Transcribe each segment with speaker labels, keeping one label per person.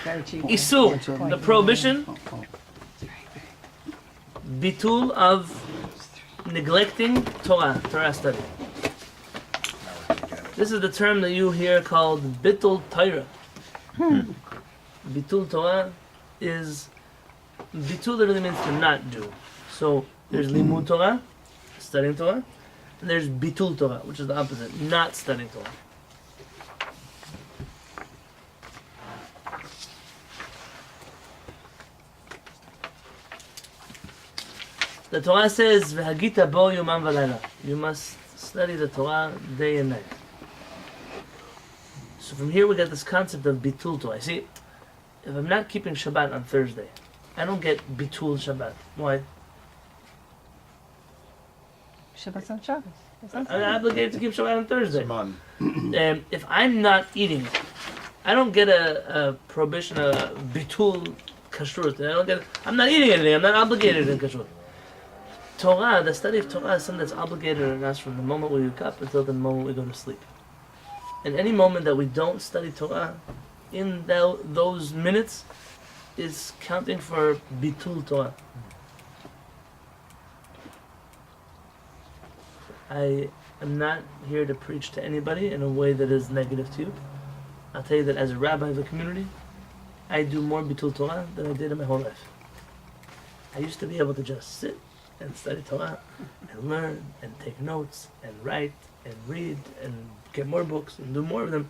Speaker 1: Isur, the prohibition, bitul of neglecting Torah study. This is the term that you hear called bitul Torah. Bitul Torah is, bitul literally means to not do. So there's limud Torah, studying Torah, and there's bitul Torah, which is the opposite, not studying Torah. The Torah says, "V'hagita bo yomam v'layla." You must study the Torah day and night. So from here we get this concept of bitul Torah. See, if I'm not keeping Shabbat on Thursday, I don't get bitul Shabbat. Why?
Speaker 2: Shabbat's on Shabbos.
Speaker 1: I'm obligated to keep Shabbat on Thursday. If I'm not eating, I don't get a prohibition, a bitul kashrut. I'm not eating anything. I'm not obligated in kashrut. Torah, the study of Torah is something that's obligated on us from the moment we wake up until the moment we go to sleep. And any moment that we don't study Torah, in those minutes, is counting for bitul Torah. I am not here to preach to anybody in a way that is negative to you. I'll tell you that as a rabbi of the community, I do more bitul Torah than I did in my whole life. I used to be able to just sit and study Torah and learn and take notes and write and read and get more books and do more of them.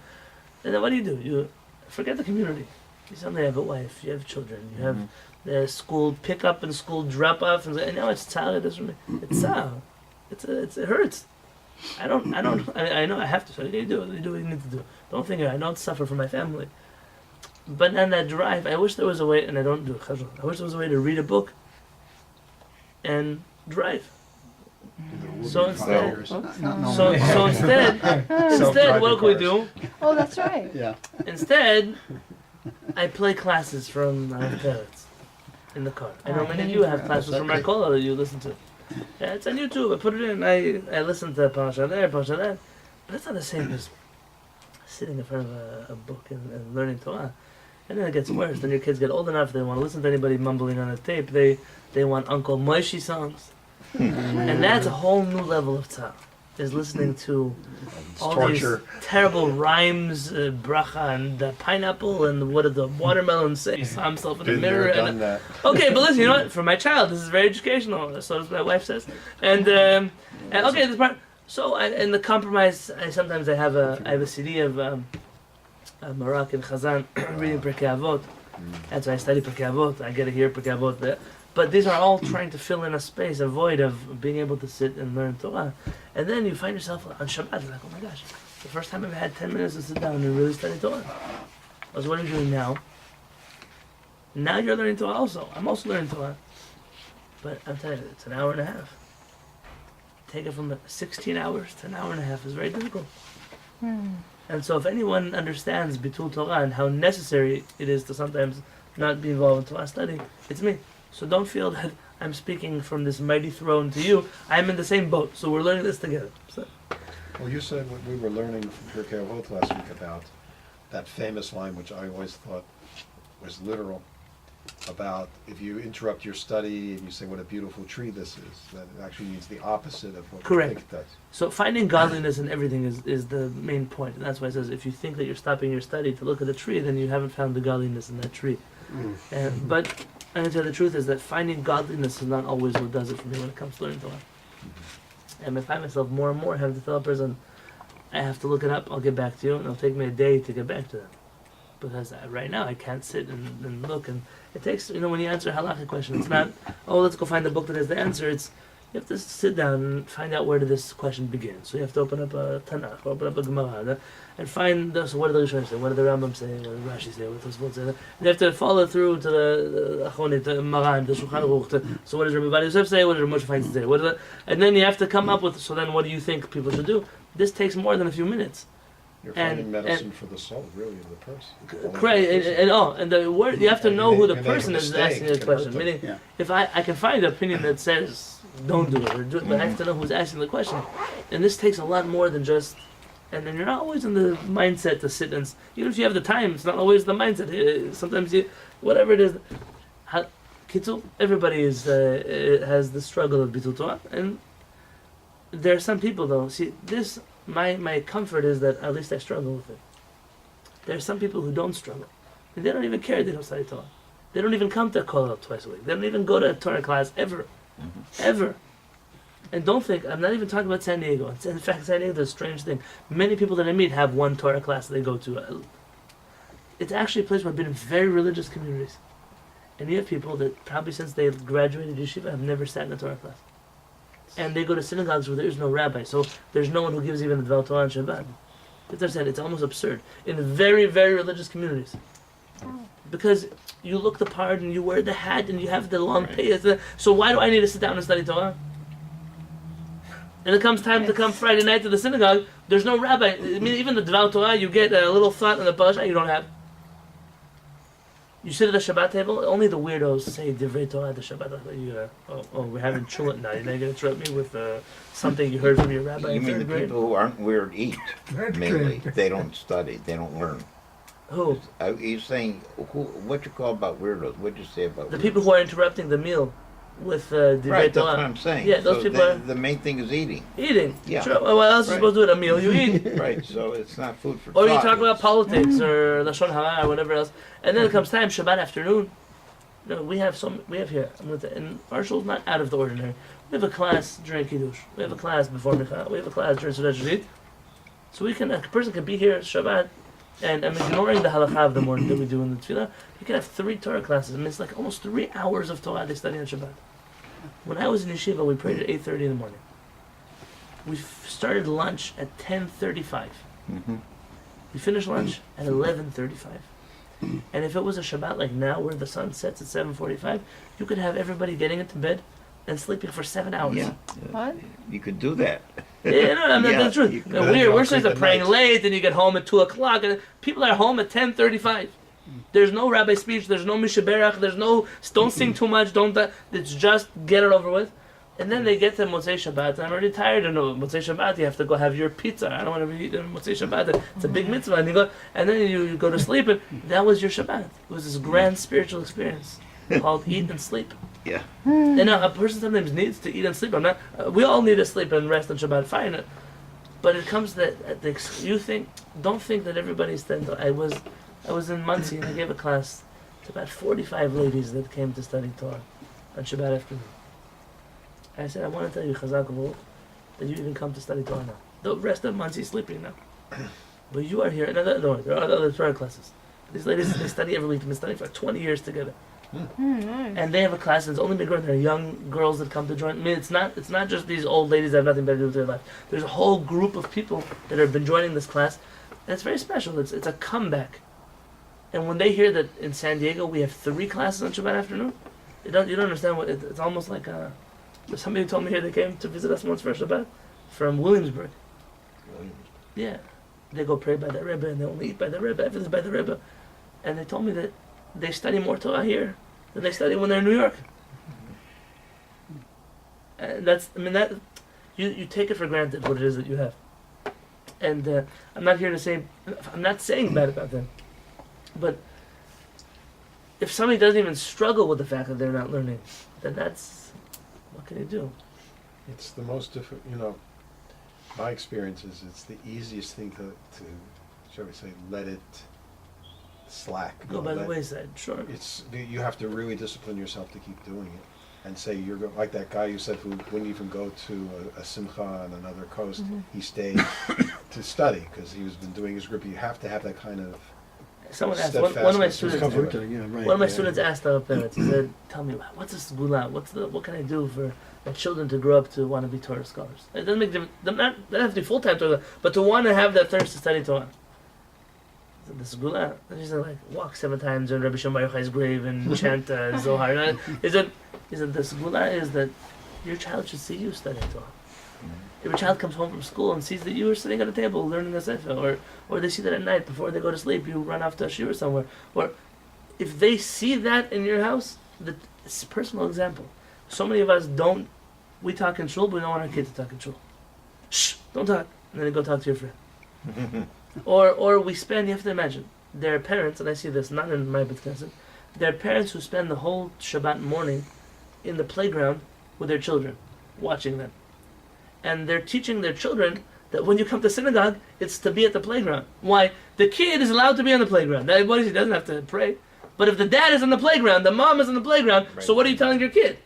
Speaker 1: And then what do? You forget the community. You suddenly have a wife, you have children, you have the school pick up and school drop off, and now it's tzara. It's tzara. It hurts. I know I have to. So you do what you need to do. Don't think I don't suffer for my family. But on that drive, I wish there was a way, and I don't do chazal. I wish there was a way to read a book and drive. So instead, what can we do?
Speaker 2: Oh, that's right.
Speaker 3: Yeah.
Speaker 1: Instead, I play classes from parents in the car. I know many of you have classes from Marcola that you listen to. Yeah, it's on YouTube. I put it in. I listen to Pasha there, Pasha there. But it's not the same as sitting in front of a book and learning Torah. And then it gets worse. Then your kids get old enough, they want to listen to anybody mumbling on a tape. They want Uncle Moshe songs. And that's a whole new level of tzara. Is listening to all
Speaker 3: torture.
Speaker 1: These terrible rhymes, bracha, and the pineapple, and what did the watermelon say? He saw himself in the mirror.
Speaker 3: Done that.
Speaker 1: Okay, but listen, you know what? For my child, this is very educational. So as my wife says. And okay, this part. So in the compromise, I have a CD of Moroccan Chazan reading Pirkei Avot. That's why I study Pirkei Avot. I get to hear Pirkei Avot there. But these are all trying to fill in a space, a void of being able to sit and learn Torah. And then you find yourself on Shabbat, you're like, oh my gosh, the first time I've had 10 minutes to sit down and really study Torah. So what are you doing now? Now you're learning Torah also. I'm also learning Torah. But I'm telling you, it's an hour and a half. Take it from 16 hours to an hour and a half is very difficult. And so if anyone understands Bitul Torah and how necessary it is to sometimes not be involved in Torah study, it's me. So don't feel that I'm speaking from this mighty throne to you. I'm in the same boat, so we're learning this together. So.
Speaker 3: Well, you said when we were learning from Pirkei Avot last week about that famous line, which I always thought was literal, about if you interrupt your study and you say what a beautiful tree this is, that it actually means the opposite of what you think it does.
Speaker 1: So finding godliness in everything is the main point. And that's why it says if you think that you're stopping your study to look at a tree, then you haven't found the godliness in that tree. But I can tell you the truth is that finding godliness is not always what does it for me when it comes to learning Torah. And I find myself more and more having to tell a person, I have to look it up, I'll get back to you, and it'll take me a day to get back to them. Because right now I can't sit and look, and it takes, when you answer a halakha question, it's not, oh, let's go find the book that has the answer. It's, you have to sit down and find out where did this question begin. So you have to open up a Tanakh, open up a Gemara, and find, so what did the Rishonim say, what did the Rambam say, what did Rashi say, what did Tosfot say. You have to follow through to the Achronim, to Maran, to Shulchan Aruch, so what does Rabbi Yosef say, what did Moshe Feinstein say, and then you have to come up with, so then what do you think people should do? This takes more than a few minutes.
Speaker 3: You're finding medicine for the soul, really, of the person.
Speaker 1: Correct, and the word, you have to know who the person is asking the question. Meaning, if I can find an opinion that says, don't do it, or do it, but I have to know who's asking the question. And this takes a lot more than just And then you're not always in the mindset to sit and, even if you have the time, it's not always the mindset. Sometimes you, whatever it is. Kittul, everybody has the struggle of Bitul Torah, and there are some people though. See, this my comfort is that at least I struggle with it. There are some people who don't struggle, and they don't even care. They don't study Torah. They don't even come to a Kehillat twice a week. They don't even go to a Torah class ever, ever. And don't think I'm not even talking about San Diego. In fact, San Diego is a strange thing. Many people that I meet have one Torah class that they go to. It's actually a place where I've been in very religious communities. And you have people that probably since they graduated yeshiva have never sat in a Torah class. And they go to synagogues where there is no rabbi, so there's no one who gives even the Dvar Torah on Shabbat. It's almost absurd. In very, very religious communities. Because you look the part and you wear the hat and you have the long pay. So why do I need to sit down and study Torah? And it comes time to come Friday night to the synagogue, there's no rabbi. I mean, even the Dvar Torah, you get a little thought in the parasha you don't have. You sit at the Shabbat table, only the weirdos say Divrei Torah at the Shabbat. We're having chulent now. You're not going to interrupt me with something you heard from your rabbi
Speaker 4: You
Speaker 1: in
Speaker 4: mean
Speaker 1: third
Speaker 4: the
Speaker 1: grade?
Speaker 4: people who aren't weird eat, mainly. They don't study, they don't learn.
Speaker 1: Who?
Speaker 4: You're saying, what you call about weirdos? What'd you say about
Speaker 1: The
Speaker 4: weirdos?
Speaker 1: people who are interrupting the meal with Divrei
Speaker 4: Right, that's
Speaker 1: Torah.
Speaker 4: what I'm saying.
Speaker 1: Yeah, those
Speaker 4: So
Speaker 1: people are
Speaker 4: the main thing is eating.
Speaker 1: eating.
Speaker 4: Yeah.
Speaker 1: Sure. Well, what else are you supposed to do at a meal? You eat.
Speaker 4: Right, so it's not food for
Speaker 1: Or you
Speaker 4: thought.
Speaker 1: talk about
Speaker 4: It's-
Speaker 1: politics or Lashon Hara or whatever else. And then it comes time, Shabbat afternoon. No, we have here, and our shul's not out of the ordinary. We have a class during Kiddush. We have a class before Mincha. We have a class during Sudat Shvit. So a person can be here Shabbat, and I'm ignoring the halakha of the morning that we do in the tefillah. You can have 3 Torah classes. I mean, it's like almost 3 hours of Torah they study on Shabbat. When I was in yeshiva, we prayed at 8:30 in the morning. We started lunch at 10:35.
Speaker 4: Mhm.
Speaker 1: We finished lunch at 11:35. And if it was a Shabbat like now, where the sun sets at 7:45, you could have everybody getting into bed and sleeping for 7 hours.
Speaker 4: Yeah,
Speaker 2: What?
Speaker 4: you could do that.
Speaker 1: Yeah, no, I mean,
Speaker 4: Yeah,
Speaker 1: that's true.
Speaker 4: you could.
Speaker 1: We're supposed to
Speaker 3: At
Speaker 1: praying
Speaker 3: night.
Speaker 1: late, and you get home at 2:00, and people are home at 10:35. There's no rabbi speech. There's no mishaberach. There's no don't sing too much. It's just get it over with. And then they get to Motzei Shabbat, and I'm already tired. And Motzei Shabbat, you have to go have your pizza. I don't want to be eating Motzei Shabbat. It's a big mitzvah, and then you go to sleep, and that was your Shabbat. It was this grand spiritual experience called eat and sleep.
Speaker 4: Yeah.
Speaker 1: And a person sometimes needs to eat and sleep. I'm not. We all need to sleep and rest on Shabbat. Fine, but it comes that don't think that everybody's. I was in Muncie and I gave a class to about 45 ladies that came to study Torah on Shabbat afternoon. I said, I want to tell you, Chazak V'Vol, that you even come to study Torah now. The rest of Muncie is sleeping now. But you are here. And there are other Torah classes. These ladies, they study every week. They've been studying for 20 years together. And they have a class that's only been growing. There are young girls that come to join. I mean, it's not just these old ladies that have nothing better to do with their life. There's a whole group of people that have been joining this class. And it's very special. It's a comeback. And when they hear that in San Diego we have 3 classes on Shabbat afternoon, you don't understand what it's almost like. Somebody told me here they came to visit us once for Shabbat from Williamsburg. Yeah, they go pray by the Rebbe and they only eat by the Rebbe. Everything's by the Rebbe, and they told me that they study more Torah here than they study when they're in New York. And you take it for granted what it is that you have. And I'm not saying bad about them. But if somebody doesn't even struggle with the fact that they're not learning, then what can you do?
Speaker 3: It's the most difficult, my experience is it's the easiest thing to shall we say, let it slack.
Speaker 1: Go by the wayside, sure.
Speaker 3: You have to really discipline yourself to keep doing it. And say like that guy you said who wouldn't even go to a simcha on another coast. He stayed to study because he was been doing his group. You have to have that kind of
Speaker 1: Someone asked, one of my students,
Speaker 3: steadfastness.
Speaker 1: one of my students asked our parents, he said, tell me, what's a segula? What can I do for my children to grow up to want to be Torah scholars? It doesn't make them not have to be full-time Torah, but to want to have that thirst to study Torah. The segula, and she said, like, walk 7 times on Rabbi Shimon Bar Yochai's grave and chant Zohar. Is it the segula is that your child should see you studying Torah. If your child comes home from school and sees that you are sitting at a table learning a sefer, or they see that at night before they go to sleep you run off to a shiur somewhere, or if they see that in your house, it's a personal example. So many of us we talk in shul, but we don't want our kids to talk in shul. Shh, don't talk, and then you go talk to your friend. Or we spend, you have to imagine, there are parents, and I see this not in my Beit Knesset, there are parents who spend the whole Shabbat morning in the playground with their children, watching them. And they're teaching their children that when you come to synagogue, it's to be at the playground. Why? The kid is allowed to be on the playground. He doesn't have to pray. But if the dad is on the playground, the mom is on the playground, so what are you telling your kid?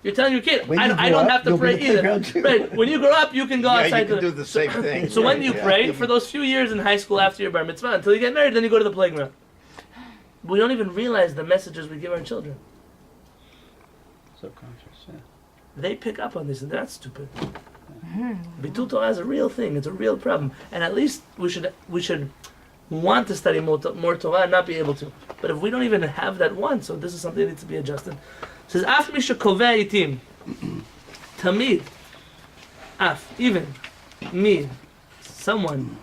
Speaker 1: You're telling your kid, I don't have to pray either. Right. When you grow up, you can go outside.
Speaker 4: You can do the same thing.
Speaker 1: So when do you pray? For those few years in high school after your bar mitzvah, until you get married, then you go to the playground. We don't even realize the messages we give our children.
Speaker 5: Subconscious, yeah.
Speaker 1: They pick up on this, and they're not stupid. Bitul Torah is a real thing. It's a real problem, and at least we should want to study more Torah and not be able to. But if we don't even have that want, so this is something that needs to be adjusted. It says, "Af mi shekoveh itim, tamid, af even me, someone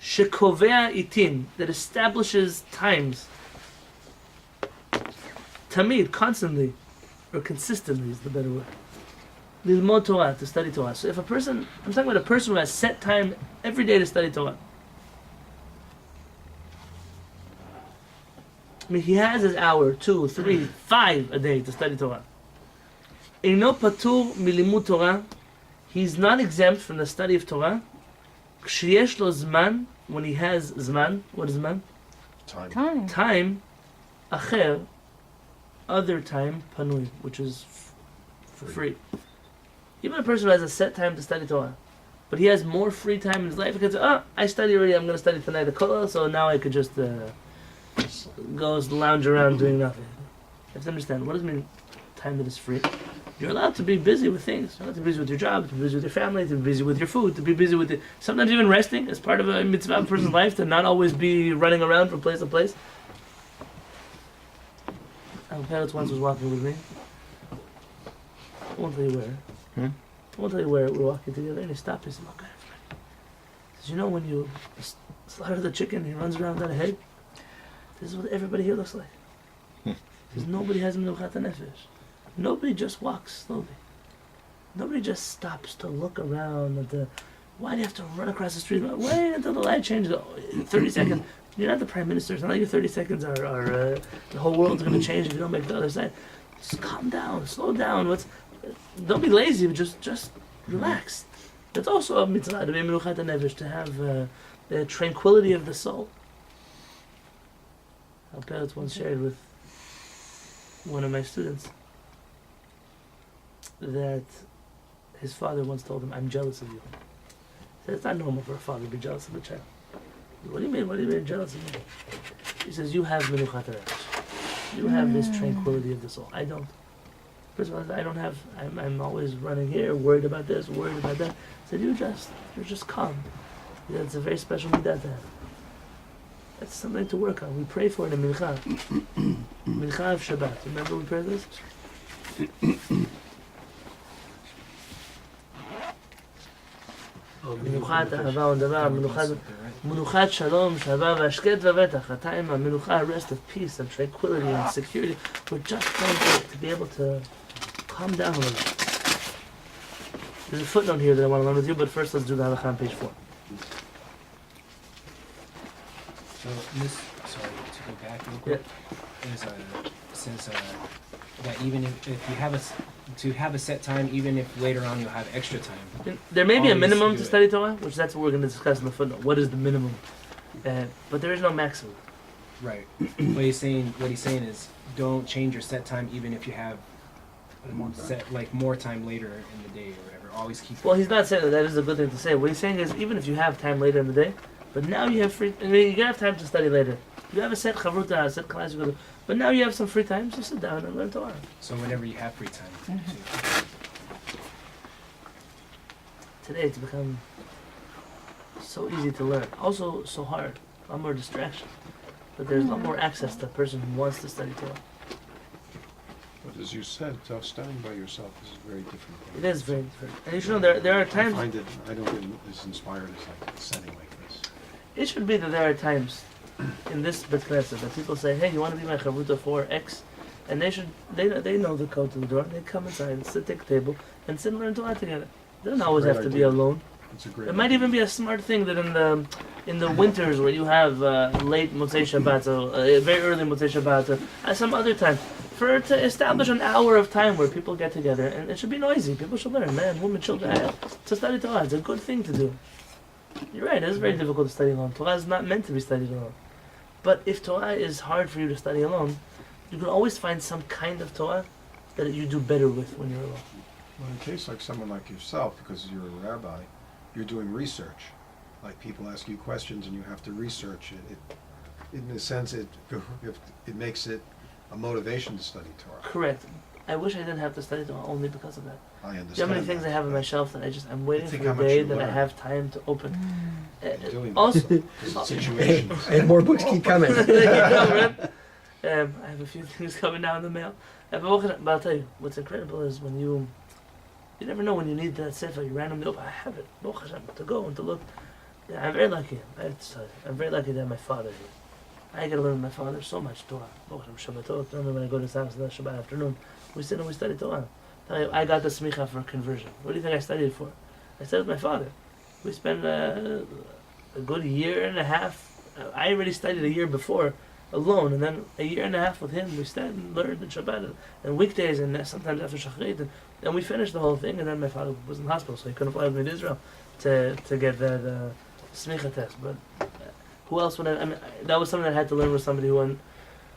Speaker 1: shekoveh itim that establishes times, tamid constantly or consistently is the better word." Lilmod Torah, to study Torah. So if a person, I'm talking about a person who has set time every day to study Torah. I mean, he has his hour, 2, 3, 5 a day to study Torah. Eino patur milimud Torah. He's not exempt from the study of Torah. Ksheyesh lo zman, when he has zman. What is zman?
Speaker 3: Time.
Speaker 1: Time. Acher, other time, panui, which is for free. Even a person who has a set time to study Torah, but he has more free time in his life because, I study already, I'm going to study tonight the Kollel, so now I could just go lounge around doing nothing. You have to understand, what does it mean time that is free? You're allowed to be busy with things. You're allowed to be busy with your job, to be busy with your family, to be busy with your food, to be busy with sometimes even resting as part of a mitzvah of a person's life, to not always be running around from place to place. Our parents once was walking with me. I won't tell you where. I won't tell you where we're walking together, and he stopped. He said, "Look, everybody." He says, "You know when you slaughter the chicken, he runs around without a head. This is what everybody here looks like." He says, "Nobody has menuchat nefesh. Nobody just walks slowly. Nobody just stops to look around. Why do you have to run across the street? Wait until the light changes. 30 seconds. You're not the prime minister. It's not like your 30 seconds are the whole world's going to change if you don't make the other side. Just calm down, slow down. Don't be lazy, but just relax." That's also a mitzvah, to be menuchat nefesh, to have the tranquility of the soul. Our parents once shared with one of my students that his father once told him, "I'm jealous of you." He said, "It's not normal for a father to be jealous of a child." "What do you mean? What do you mean jealous of me?" He says, "You have menuchat nefesh. You have this tranquility of the soul. I don't. First of all, I don't have. I'm always running here, worried about this, worried about that." I said, "You're just calm. Yeah, it's a very special midah to have. That's something to work on. We pray for it in Mincha. Mincha of Shabbat. Remember we pray this? Menuchat ahava undava, menuchat shalom, shava v'ashket v'vetach. A time of menucha, a rest of peace and tranquility and security. We're just trying to be able to calm down a little. There's a footnote here that I want to learn with you, but first let's do the halakha on page 4.
Speaker 6: So sorry, to go back real quick, says that even if you have a set time, even if later on you'll have extra time.
Speaker 1: There may be a
Speaker 6: Always
Speaker 1: minimum
Speaker 6: do
Speaker 1: to
Speaker 6: it.
Speaker 1: study Torah, which that's what we're going to discuss in the footnote. What is the minimum? But there is no maximum.
Speaker 6: Right. What he's saying is don't change your set time even if you have more time later in the day or whatever. Always keep.
Speaker 1: Well, he's not saying that is a good thing to say. What he's saying is even if you have time later in the day, but now you have free. I mean, you're gonna have time to study later. You have a set chavruta, a set class, but now you have some free time, so sit down and learn Torah.
Speaker 6: So whenever you have free time.
Speaker 1: Today it's become so easy to learn. Also so hard. A lot more distraction. But there's a lot more access to a person who wants to study Torah.
Speaker 3: But as you said, studying by yourself is very different.
Speaker 1: It is very different. And you should know there are times.
Speaker 3: I don't get as inspired as like a setting like this.
Speaker 1: It should be that there are times in this Beit Knesset that people say, "Hey, you want to be my chavruta for X?" And they know the code to the door. They come inside and sit at the table and sit and learn Torah together. They don't always
Speaker 3: Great
Speaker 1: have to be
Speaker 3: idea.
Speaker 1: alone.
Speaker 3: It's a great.
Speaker 1: It might even be a smart thing that in the winters where you have late Motzei Shabbat, so very early Motzei Shabbat, at some other time, to establish an hour of time where people get together, and it should be noisy. People should learn, man, women, children, to study Torah. It's a good thing to do. You're right. It is very difficult to study alone. Torah is not meant to be studied alone. But if Torah is hard for you to study alone, you can always find some kind of Torah that you do better with when you're alone.
Speaker 3: Well, in a case like someone like yourself, because you're a rabbi, you're doing research. Like people ask you questions and you have to research it. In a sense, it makes it a motivation to study Torah.
Speaker 1: Correct. I wish I didn't have to study Torah only because of that.
Speaker 3: I understand.
Speaker 1: See how many
Speaker 3: that.
Speaker 1: things I have on my shelf that I'm waiting for
Speaker 3: Think
Speaker 1: the
Speaker 3: how much
Speaker 1: day
Speaker 3: you
Speaker 1: that I
Speaker 3: learn.
Speaker 1: have time to open.
Speaker 3: You're doing
Speaker 1: Also,
Speaker 3: this. Situations.
Speaker 5: And more books keep coming.
Speaker 1: I have a few things coming down in the mail. But I'll tell you, what's incredible is when you never know when you need that sefer, you randomly open, I have it, Baruch Hashem, to go and to look. Yeah, I'm very lucky. I'm very lucky to have my father here. I get to learn from my father so much Torah. Baruch Hashem, Shabbatot. When I go to his house that Shabbat afternoon, we sit and we study Torah. I got the smicha for conversion. What do you think I studied for? I studied with my father. We spent a good year and a half. I already studied a year before alone, and then a year and a half with him. We studied and learned in Shabbat and weekdays, and sometimes after Shachrit, and we finished the whole thing. And then my father was in the hospital, so he couldn't fly with me to Israel to get that smicha test. But who else would I mean, that was something I had to learn with somebody who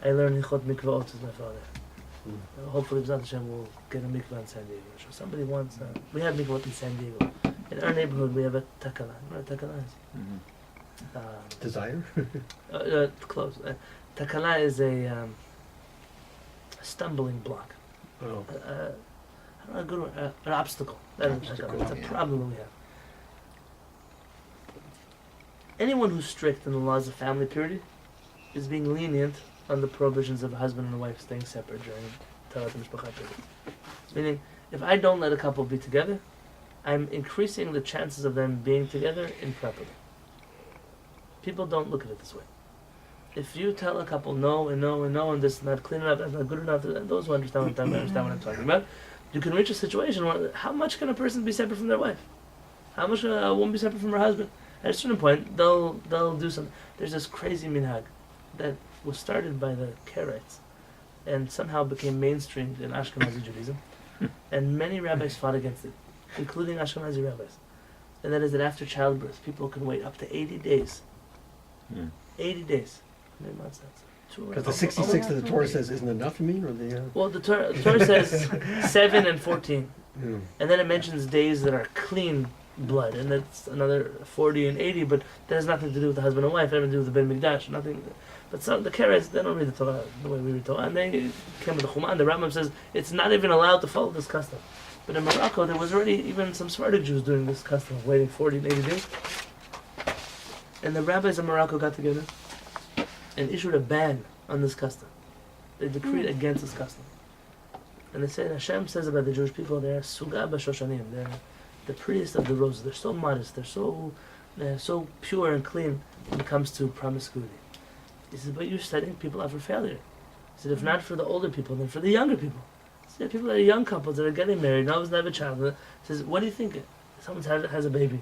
Speaker 1: I learned Kehillat mikveh with my father. Hopefully, B'ezrat Hashem will get a mikveh in San Diego. So somebody wants. We have mikveh in San Diego. In our neighborhood, we have a takala. You know what a takala is?
Speaker 5: Desire?
Speaker 1: Close. Takala is a stumbling block.
Speaker 5: Oh.
Speaker 1: I don't know, a good word, an obstacle. That is takala. It's a
Speaker 4: Yeah.
Speaker 1: problem that we have. Anyone who's strict in the laws of family purity is being lenient on the prohibitions of a husband and a wife staying separate during Torah Mishpacha period. Meaning, if I don't let a couple be together, I'm increasing the chances of them being together improperly. People don't look at it this way. If you tell a couple no and no and no and this is not clean enough, that's not good enough, and those who understand what I'm talking about, you can reach a situation where how much can a person be separate from their wife? How much can a woman be separate from her husband? At a certain point, they'll do something. There's this crazy minhag that was started by the Kehillat and somehow became mainstreamed in Ashkenazi Judaism, and many rabbis fought against it, including Ashkenazi rabbis. And that is that after childbirth, people can wait up to 80 days. 80 days. Maybe not sense.
Speaker 5: Because the 66 that the Torah says isn't enough, you mean? Or the,
Speaker 1: Well, the Torah says 7 and 14.
Speaker 5: yeah.
Speaker 1: And then it mentions days that are clean blood, and that's another 40 and 80, but that has nothing to do with the husband and wife, it has nothing to do with the Ben Mikdash, nothing. But some the Kehillat, they don't read the Torah the way we read Torah, and they came with the Chuman. The Rambam says it's not even allowed to follow this custom. But in Morocco, there was already even some Sephardic Jews doing this custom of waiting 40 and 80 days. And the rabbis of Morocco got together and issued a ban on this custom. They decreed against this custom. And they said, Hashem says about the Jewish people, they're Suga B'Shoshanim, they're the prettiest of the roses. They're so modest, they're so pure and clean when it comes to promiscuity. He says, but you're setting people up for failure. He said, if not for the older people, then for the younger people. He said, people that are young couples that are getting married, now they have a child. He says, what do you think? Someone has a baby.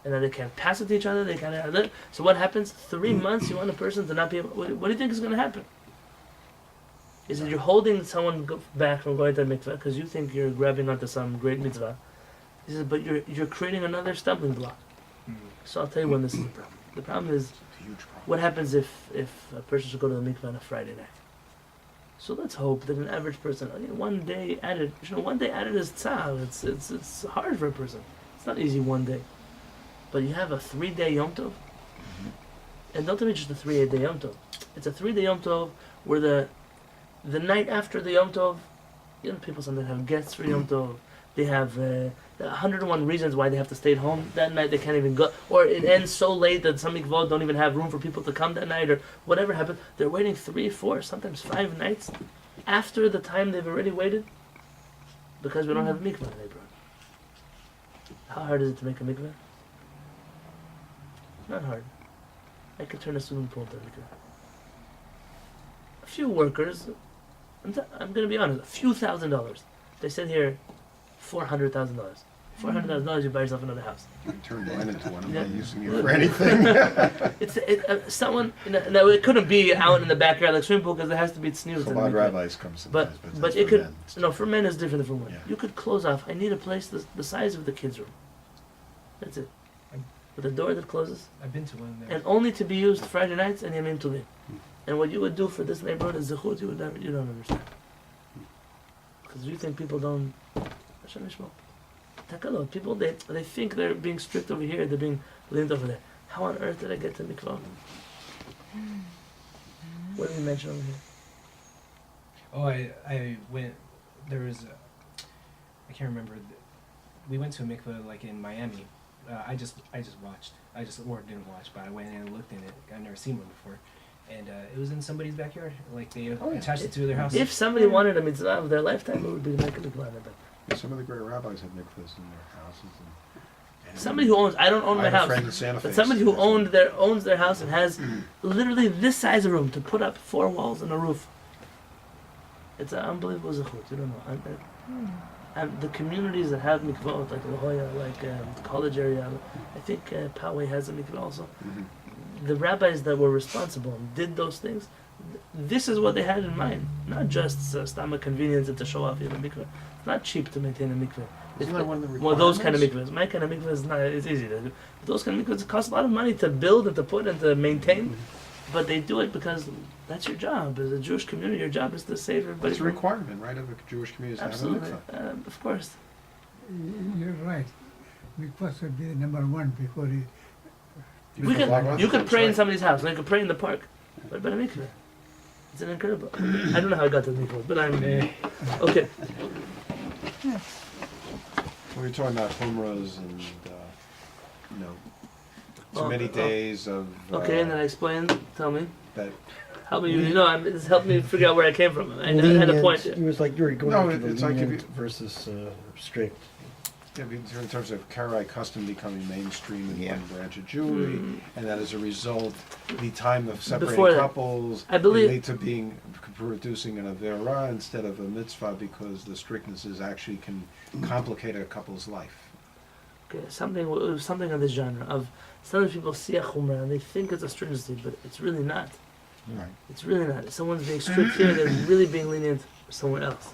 Speaker 1: And then they can't pass it to each other, they can't. So what happens? 3 months you want a person to not be able. What do you think is going to happen? He said, you're holding someone back from going to the mikveh because you think you're grabbing onto some great mitzvah. He says, but you're creating another stumbling block. So I'll tell you when this is the problem. The problem is,
Speaker 3: Huge problem.
Speaker 1: what happens if a person should go to the mikveh on a Friday night? So let's hope that an average person, one day added is tzah. It's hard for a person. It's not easy one day. But you have a 3-day Yom Tov, and don't tell me just a 3-day Yom Tov. It's a 3-day Yom Tov where the night after the Yom Tov, people sometimes have guests for Yom Tov. They have 101 reasons why they have to stay at home that night. They can't even go, or it ends so late that some mikvot don't even have room for people to come that night, or whatever happened. They're waiting 3, 4, sometimes 5 nights after the time they've already waited because we don't have a mikveh in the neighborhood. How hard is it to make a mikveh? Not hard. I could turn a swimming pool into a mikveh. A few workers, I'm going to be honest, a few $1,000s. They said here $400,000. $400,000, you buy yourself another house.
Speaker 3: You can turn mine into one. I'm
Speaker 1: Yeah.
Speaker 3: not using it for anything.
Speaker 1: Someone, no, it couldn't be out in the backyard like swimming pool because it has to be tzniut.
Speaker 3: Chabad rabbis come sometimes,
Speaker 1: But
Speaker 3: that's
Speaker 1: it
Speaker 3: for
Speaker 1: could,
Speaker 3: men.
Speaker 1: no, for men it's different than for women.
Speaker 3: Yeah.
Speaker 1: You could close off, I need a place the size of the kids' room. That's it. With a door that closes.
Speaker 6: I've been to one there.
Speaker 1: And only to be used Friday nights and Yamim Tovim. And what you would do for this neighborhood is zechut you don't understand. Because you think people don't. Hashem Yishmor. Takalot. People they think they're being strict over here, they're being lenient over there. How on earth did I get to mikvah? What did we mention over here?
Speaker 6: Oh, I went. There was. I can't remember. We went to a mikveh like in Miami. I just watched. Or didn't watch, but I went in and looked in it. I've never seen one before, and it was in somebody's backyard. Like they attached it to their house.
Speaker 1: If somebody wanted a mitzvah of their lifetime, it would be to make a mikvah.
Speaker 3: Yeah, some of the great rabbis had mikvahs in their houses. And
Speaker 1: Somebody who owns, I don't own
Speaker 3: I
Speaker 1: my
Speaker 3: have a
Speaker 1: house,
Speaker 3: friend in Santa Fe.
Speaker 1: but somebody who owns their house and has literally this size of room to put up 4 walls and a roof. It's an unbelievable zechut. You don't know. And the communities that have mikvahot, like La Jolla, like the college area, I think Poway has a mikvah also.
Speaker 3: Mhm.
Speaker 1: The rabbis that were responsible and did those things, this is what they had in mind. Not just stomach convenience and to show off you have a mikvah. It's not cheap to maintain a mikvah.
Speaker 5: Isn't that one of the
Speaker 1: Well, those kind of
Speaker 5: requirements?
Speaker 1: mikvahs. My kind of mikvah is not. It's easy to do. But those kind of mikvahs cost a lot of money to build and to put and to maintain. But they do it because that's your job. As a Jewish community, your job is to save everybody.
Speaker 3: It's a requirement, right, of a Jewish community to have a
Speaker 1: Absolutely,
Speaker 3: mikvah.
Speaker 1: of course.
Speaker 7: You're right. Mikvah should be the number one before it.
Speaker 1: We
Speaker 3: Mikvah
Speaker 1: you could
Speaker 3: that's
Speaker 1: pray in
Speaker 3: right.
Speaker 1: somebody's house. Like you could pray in the park. What about a mikvah? It's an incredible. I don't know how I got to the mikvah, but I'm okay.
Speaker 3: We were talking about humras and, too many
Speaker 1: Oh,
Speaker 3: days of
Speaker 1: Okay, and then I explained. Tell me.
Speaker 3: that.
Speaker 1: Help me. This helped me figure out where I came from. I had a
Speaker 5: Lenient,
Speaker 1: point.
Speaker 5: it was like you were going
Speaker 3: No,
Speaker 5: after the
Speaker 3: it's like if
Speaker 5: lenient
Speaker 3: you-
Speaker 5: versus strict.
Speaker 3: Yeah, in terms of Karai custom becoming mainstream in
Speaker 4: Yeah.
Speaker 3: one branch of Jewry, and that as a result, the time of separating
Speaker 1: Before that,
Speaker 3: couples
Speaker 1: I believe-
Speaker 3: lead to producing an avera instead of a mitzvah because the strictnesses actually can complicate a couple's life.
Speaker 1: Okay, something of this genre of some people see a chumrah and they think it's a stringency, but it's really not.
Speaker 3: Right.
Speaker 1: It's really not. If someone's being strict here, they're really being lenient somewhere else.